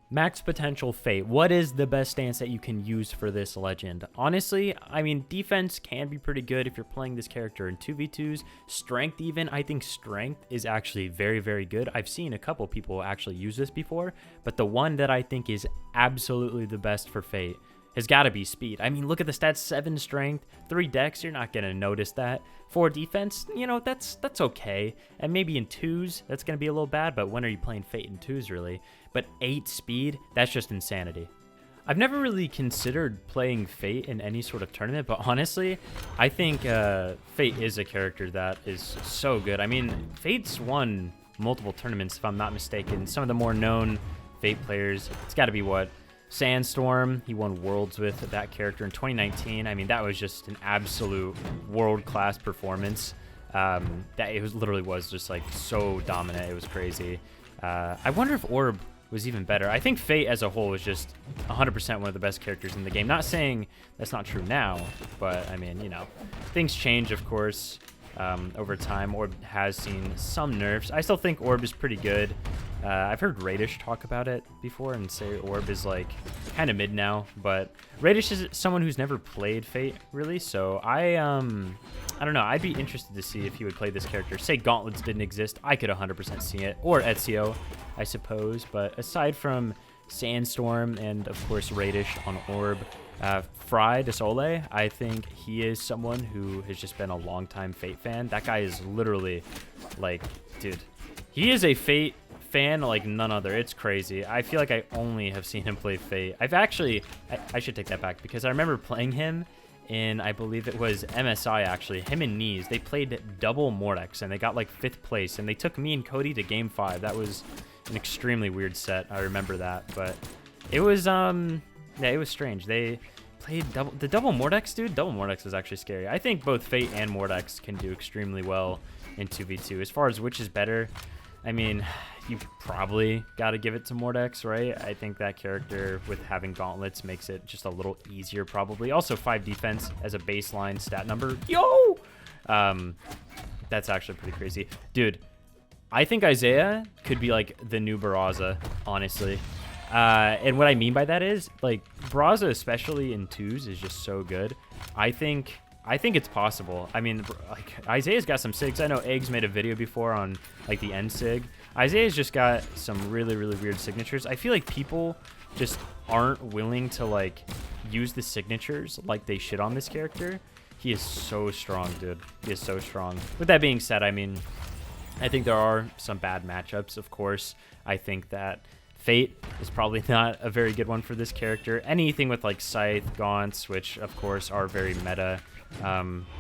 Max Potential Fate. What is the best stance that you can use for this legend? Honestly, I mean, defense can be pretty good if you're playing this character in 2v2s. Strength even, I think strength is actually very, very good. I've seen a couple people actually use this before, but the one that I think is absolutely the best for Fate has got to be speed. I mean, look at the stats, 7 strength, 3 dex, you're not going to notice that. 4 defense, you know, that's okay. And maybe in 2s, that's going to be a little bad, but when are you playing Fate in 2s, really? But 8 speed, that's just insanity. I've never really considered playing Fate in any sort of tournament, but honestly, I think Fate is a character that is so good. I mean, Fate's won multiple tournaments, if I'm not mistaken. Some of the more known Fate players, it's got to be what? Sandstorm, he won Worlds with that character in 2019. I mean, that was just an absolute world-class performance. That it was literally was just like so dominant. It was crazy. I wonder if Orb was even better. I think Fate as a whole was just 100% one of the best characters in the game. Not saying that's not true now, but I mean, you know, things change, of course, over time. Orb has seen some nerfs. I still think Orb is pretty good. I've heard Radish talk about it before and say Orb is like kind of mid now, but Radish is someone who's never played Fate really, so I don't know. I'd be interested to see if he would play this character. Say Gauntlets didn't exist, I could 100% see it, or Ezio, I suppose. But aside from Sandstorm and of course Radish on Orb, Fry de Sole, I think he is someone who has just been a long-time Fate fan. That guy is literally like, dude, he is a Fate fan like none other. It's crazy. I feel like I only have seen him play Fate. I've actually, I should take that back, because I remember playing him in, I believe it was MSI actually, him and Knees. They played double Mordex and they got like 5th place, and they took me and Cody to game 5. That was an extremely weird set. I remember that, but it was, yeah, it was strange. They played the double Mordex, dude. Double Mordex is actually scary. I think both Fate and Mordex can do extremely well in 2v2. As far as which is better, I mean, you probably got to give it to Mordex, right? I think that character with having gauntlets makes it just a little easier, probably. Also, 5 defense as a baseline stat number. Yo! That's actually pretty crazy. Dude, I think Isaiah could be like the new Barraza, honestly. And what I mean by that is, like, Barraza, especially in 2s, is just so good. I think it's possible. I mean, like, Isaiah's got some sigs. I know Eggs made a video before on, like, the end sig. Isaiah's just got some really, really weird signatures. I feel like people just aren't willing to, like, use the signatures like they should on this character. He is so strong, dude. He is so strong. With that being said, I mean, I think there are some bad matchups, of course. I think that Fate is probably not a very good one for this character. Anything with, like, Scythe, Gaunts, which, of course, are very meta.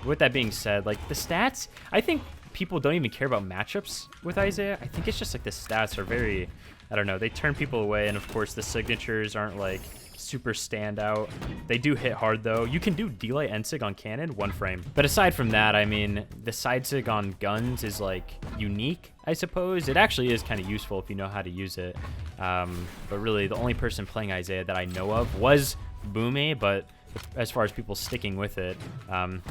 With that being said, like, the stats, I think people don't even care about matchups with Isaiah. I think it's just like the stats are very, I don't know, they turn people away, and of course the signatures aren't like super standout. They do hit hard though. You can do delay end sig on cannon 1 frame, but aside from that, I mean, the side sig on guns is like unique, I suppose. It actually is kind of useful if you know how to use it, but really the only person playing Isaiah that I know of was Boomay, but as far as people sticking with it,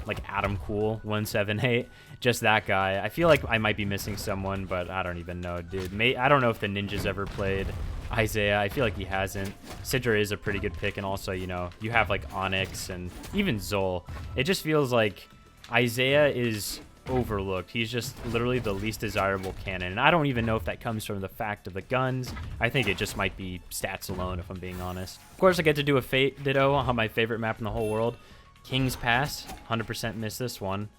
like Adam Cool 178, just that guy. I feel like I might be missing someone, but I don't even know, dude. I don't know if the Ninja's ever played Isaiah. I feel like he hasn't. Sidra is a pretty good pick, and also, you know, you have like Onyx and even Zol. It just feels like Isaiah is overlooked. He's just literally the least desirable cannon, and I don't even know if that comes from the fact of the guns. I think it just might be stats alone, if I'm being honest. Of course, I get to do a Fate Ditto on my favorite map in the whole world, King's Pass. 100% missed this one.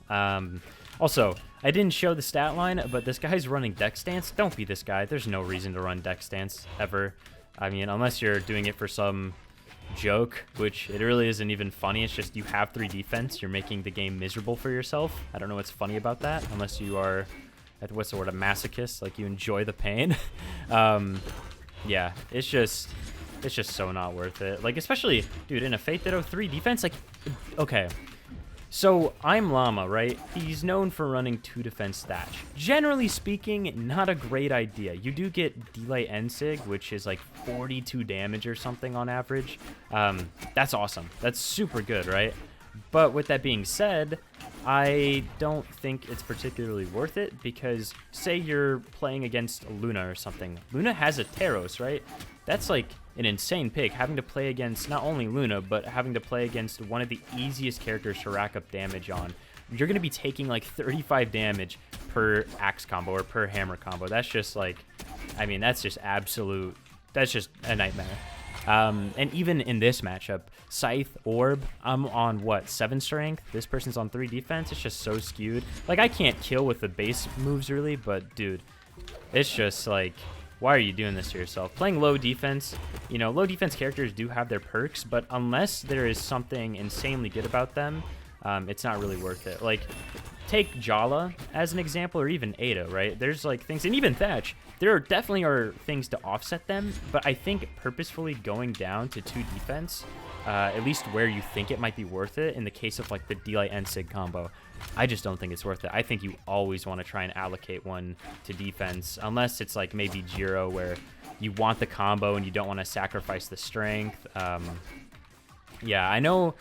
Also, I didn't show the stat line, but this guy's running deck stance. Don't be this guy. There's no reason to run deck stance ever. I mean, unless you're doing it for some joke, which it really isn't even funny. It's just you have 3 defense. You're making the game miserable for yourself. I don't know what's funny about that, unless you are, what's the word, a masochist, like you enjoy the pain. Yeah, it's just so not worth it. Like, especially, dude, in a Fate Ditto 3 defense, like, okay. So, I'm Llama, right? He's known for running 2 defense thatch. Generally speaking, not a great idea. You do get delay end sig, which is like 42 damage or something on average. That's awesome. That's super good, right? But with that being said, I don't think it's particularly worth it because say you're playing against Luna or something. Luna has a Teros, right? That's like an insane pick, having to play against not only Luna, but having to play against one of the easiest characters to rack up damage on. You're going to be taking like 35 damage per axe combo or per hammer combo. That's just like, I mean, that's just a nightmare. And even in this matchup, Scythe, Orb, I'm on what, 7 strength? This person's on 3 defense. It's just so skewed. Like, I can't kill with the base moves really, but dude, it's just like, why are you doing this to yourself? Playing low defense, you know, low defense characters do have their perks, but unless there is something insanely good about them, it's not really worth it. Like, take Jala as an example, or even Ada, right? There's like things, and even Thatch, there definitely are things to offset them, but I think purposefully going down to 2 defense, at least where you think it might be worth it, in the case of like the D-Light and Sig combo, I just don't think it's worth it. I think you always want to try and allocate one to defense, unless it's like maybe Jiro where you want the combo and you don't want to sacrifice the strength. Yeah, I know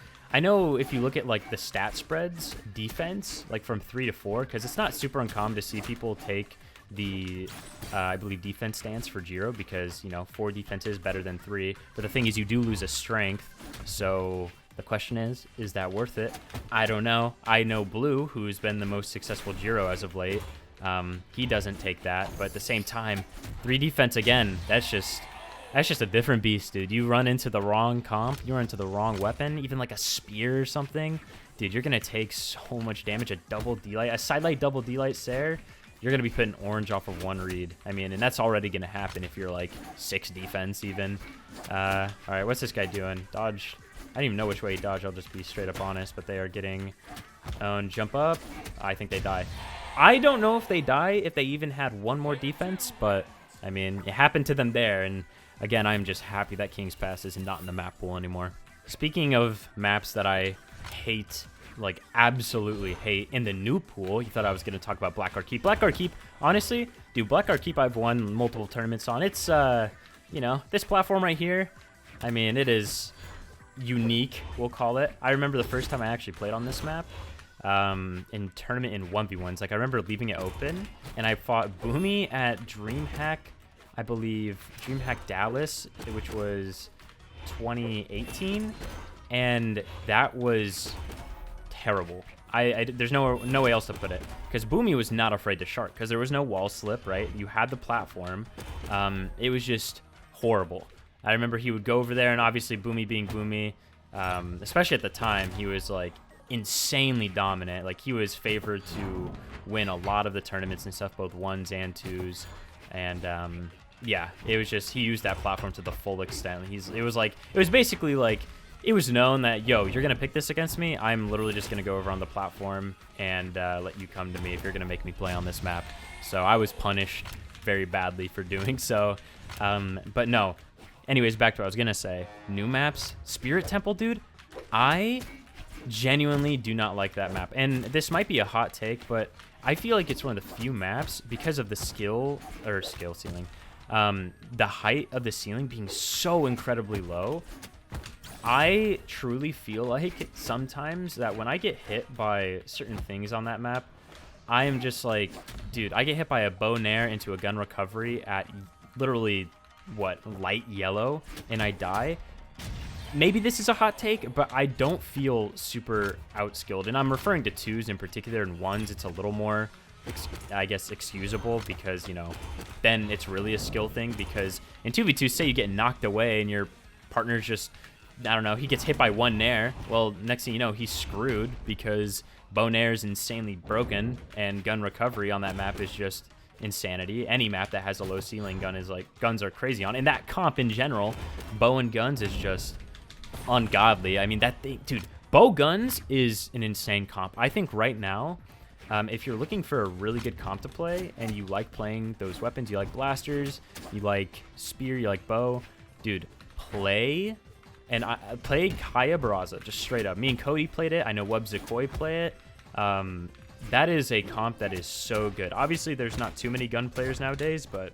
if you look at like the stat spreads, defense, like from 3 to 4, because it's not super uncommon to see people take the, I believe, defense stance for Jiro because, you know, 4 defense is better than 3. But the thing is, you do lose a strength. So the question is that worth it? I don't know. I know Blue, who's been the most successful Jiro as of late. He doesn't take that. But at the same time, 3 defense again, that's just a different beast, dude. You run into the wrong comp, you run into the wrong weapon, even like a spear or something. Dude, you're going to take so much damage. A double D-Light, a sidelight double D-Light Sair, you're going to be putting orange off of 1 read. I mean, and that's already going to happen if you're like 6 defense even. All right, what's this guy doing? Dodge. I don't even know which way he dodged. I'll just be straight up honest, but they are getting own jump up. I think they die. I don't know if they die, if they even had 1 more defense, but I mean, it happened to them there, and again, I'm just happy that King's Pass is not in the map pool anymore. Speaking of maps that I hate, like absolutely hate, in the new pool, you thought I was going to talk about Blackguard Keep. Blackguard Keep, honestly, dude, Blackguard Keep I've won multiple tournaments on. It's, you know, this platform right here, I mean, it is unique, we'll call it. I remember the first time I actually played on this map, in tournament in 1v1s. Like, I remember leaving it open, and I fought Boomy at DreamHack, I believe, DreamHack Dallas, which was 2018, and that was terrible. There's no way else to put it, because Boomy was not afraid to shark, because there was no wall slip, right? You had the platform. It was just horrible. I remember he would go over there, and obviously Boomy being Boomy, especially at the time, he was like insanely dominant. Like, he was favored to win a lot of the tournaments and stuff, both 1s and 2s, and yeah, it was just, he used that platform to the full extent. It was basically like, it was known that, yo, you're gonna pick this against me, I'm literally just gonna go over on the platform and let you come to me if you're gonna make me play on this map. So I was punished very badly for doing so. But no, anyways, back to what I was gonna say. New maps, Spirit Temple, dude, I genuinely do not like that map. And this might be a hot take, but I feel like it's one of the few maps, because of the skill ceiling, the height of the ceiling being so incredibly low. I truly feel like sometimes that when I get hit by certain things on that map, I am just like, dude, I get hit by a bow nair into a gun recovery at literally, what, light yellow, and I die. Maybe this is a hot take, but I don't feel super outskilled. And I'm referring to 2s in particular, and 1s it's a little more, I guess, excusable, because, you know, then it's really a skill thing. Because in 2v2, say you get knocked away and your partner's just, I don't know, he gets hit by 1 nair. Well, next thing you know, he's screwed because bow nair is insanely broken, and gun recovery on that map is just insanity. Any map that has a low ceiling gun is like, guns are crazy on. And that comp in general, bow and guns, is just ungodly. I mean, that thing, dude, bow guns is an insane comp. I think right now, if you're looking for a really good comp to play and you like playing those weapons, you like blasters, you like spear, you like bow, dude, play. And I play Kaya Barraza, just straight up. Me and Cody played it. I know Web Zakoi play it. That is a comp that is so good. Obviously, there's not too many gun players nowadays, but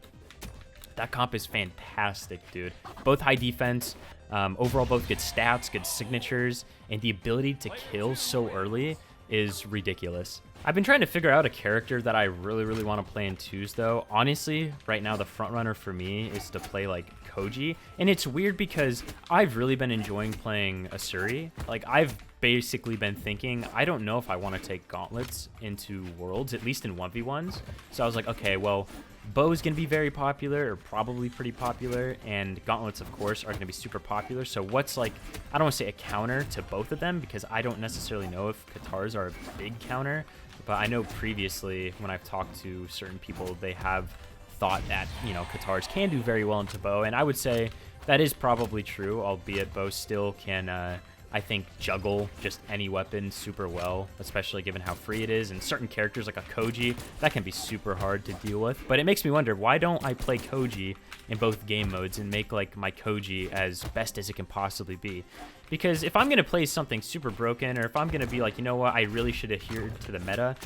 that comp is fantastic, dude. Both high defense, overall both good stats, good signatures, and the ability to kill so early is ridiculous. I've been trying to figure out a character that I really want to play in 2s though. Honestly, right now the front runner for me is to play like Koji, and it's weird because I've really been enjoying playing Asuri. Like I've basically been thinking, I don't know if I want to take gauntlets into worlds, at least in 1v1s. So I was like, okay, well, bow's gonna be very popular, or probably pretty popular, and gauntlets of course are gonna be super popular. So what's like, I don't want to say a counter to both of them, because I don't necessarily know if katars are a big counter, but I know previously when I've talked to certain people, they have thought that, you know, katars can do very well into bow, and I would say that is probably true, albeit bow still can I think juggle just any weapon super well, especially given how free it is. And certain characters like a Koji, that can be super hard to deal with. But it makes me wonder, why don't I play Koji in both game modes and make like my Koji as best as it can possibly be? Because if I'm going to play something super broken, or if I'm going to be like, you know what, I really should adhere to the meta,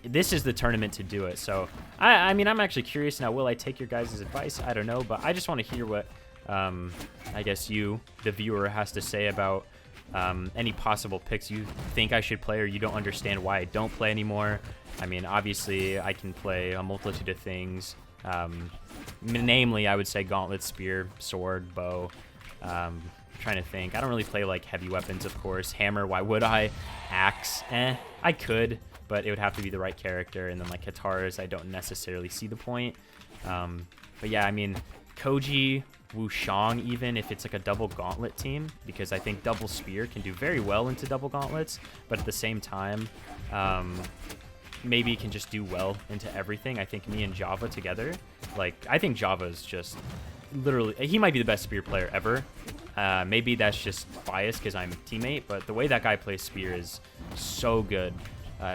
this is the tournament to do it. So, I mean, I'm actually curious now, will I take your guys' advice? I don't know, but I just want to hear what, I guess you, the viewer, has to say about any possible picks you think I should play, or you don't understand why I don't play anymore. I mean, obviously, I can play a multitude of things. Namely, I would say gauntlet, spear, sword, bow. Trying to think. I don't really play like heavy weapons, of course. Hammer, why would I? Axe, I could, but it would have to be the right character. And then like katars, I don't necessarily see the point. But yeah, I mean, Koji, Wushang, even if it's like a double gauntlet team, because I think double spear can do very well into double gauntlets, but at the same time, maybe can just do well into everything. I think me and Java together, like, I think Java is just literally, he might be the best spear player ever. Maybe that's just biased because I'm a teammate, but the way that guy plays spear is so good.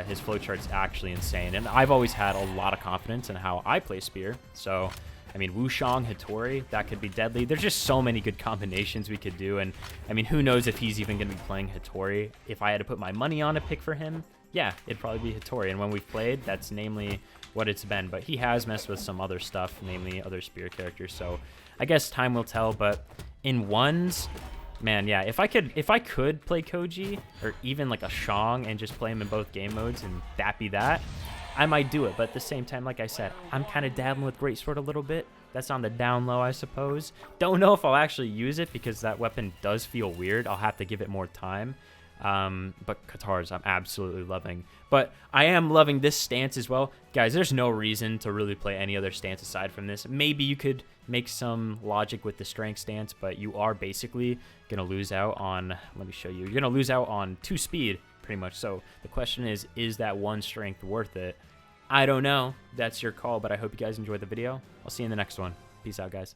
His flowchart's actually insane, and I've always had a lot of confidence in how I play spear. So I mean, Wushang, Hattori, that could be deadly. There's just so many good combinations we could do. And I mean, who knows if he's even going to be playing Hattori. If I had to put my money on a pick for him, yeah, it'd probably be Hattori. And when we've played, that's namely what it's been. But he has messed with some other stuff, namely other spear characters. So I guess time will tell. But in ones, man, yeah, if I could play Koji, or even like a Shang, and just play him in both game modes and that be that, I might do it. But at the same time, like I said, I'm kind of dabbling with Greatsword a little bit. That's on the down low, I suppose. Don't know if I'll actually use it, because that weapon does feel weird. I'll have to give it more time. But katars, I'm absolutely loving. But I am loving this stance as well. Guys, there's no reason to really play any other stance aside from this. Maybe you could make some logic with the strength stance, but you are basically going to lose out on, let me show you, you're going to lose out on 2 speed, pretty much. So the question is that 1 strength worth it? I don't know. That's your call, but I hope you guys enjoyed the video. I'll see you in the next one. Peace out, guys.